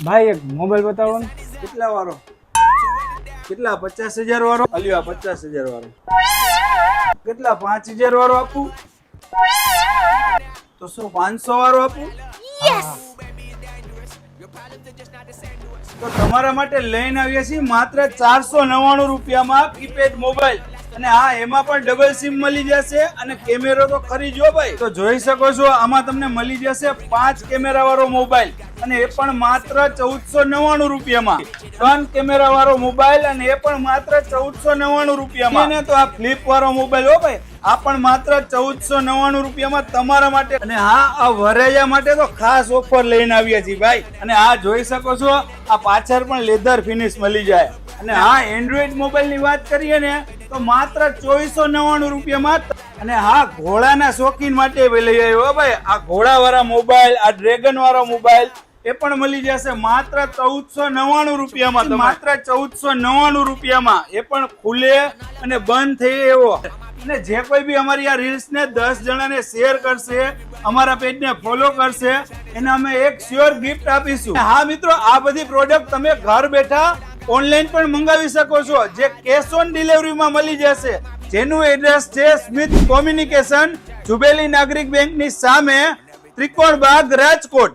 ભાઈ એક મોબાઈલ બતાવો ને. કેટલા વાળો? કેટલા? 50,000 વાળો? અલ્યો 50,000 વાળો. કેટલા? 5,000 વાળો આપું? તો શું 500 વાળો આપું? તો તમારા માટે લઈને આવીએ છીએ માત્ર 499 રૂપિયામાં કીપેડ મોબાઈલ. અને હા, એમાં પણ ડબલ સિમ મળી જશે અને કેમેરો તો ખરી જો ભાઈ. તો જોઈ શકો છો આમાં તમને મળી જશે 5 કેમેરા વાળો મોબાઈલ અને એ પણ માત્ર 1499 રૂપિયામાં. 3 કેમેરા વાળો મોબાઈલ અને એ પણ માત્ર 1499 રૂપિયામાં. ને તો આ ફ્લિપ વાળો મોબાઈલ હો ભાઈ, આ પણ માત્ર 1499 રૂપિયામાં તમારા માટે. અને હા, આ વરાયા માટે તો ખાસ ઓફર લઈને આવ્યા છીએ ભાઈ. અને આ જોઈ શકો છો આ પાછળ પણ લેધર ફિનિશ મળી જાય. અને હા, એન્ડ્રોઈડ મોબાઈલ ની વાત કરીએ ને તો માત્ર 2499 રૂપિયામાં. અને હા, ઘોડાના શોખીન માટે લઈ આવ્યો ભાઈ. આ ઘોડા વાળા મોબાઈલ, આ ડ્રેગન વાળો મોબાઈલ એ પણ મળી જશે માત્ર 1499 રૂપિયામાં. માત્ર 1499 રૂપિયામાં એ પણ ખુલે અને બંધ થઈ એવો. અને જે કોઈ બી અમારી આ રીલ્સ ને 10 જણાને શેર કરશે, અમારા પેજ ને ફોલો કરશે, એને અમે એક શ્યોર ગિફ્ટ આપીશું. હા મિત્રો, આ બધી પ્રોડક્ટ તમે ઘર બેઠા ઓનલાઈન પણ મંગાવી શકો છો, જે કેશ ઓન ડિલિવરી માં મળી જશે. જેનું એડ્રેસ છે સ્મિથ કોમ્યુનિકેશન, જુબેલી નાગરિક બેંક ની સામે, ત્રિકોણ બાગ, રાજકોટ.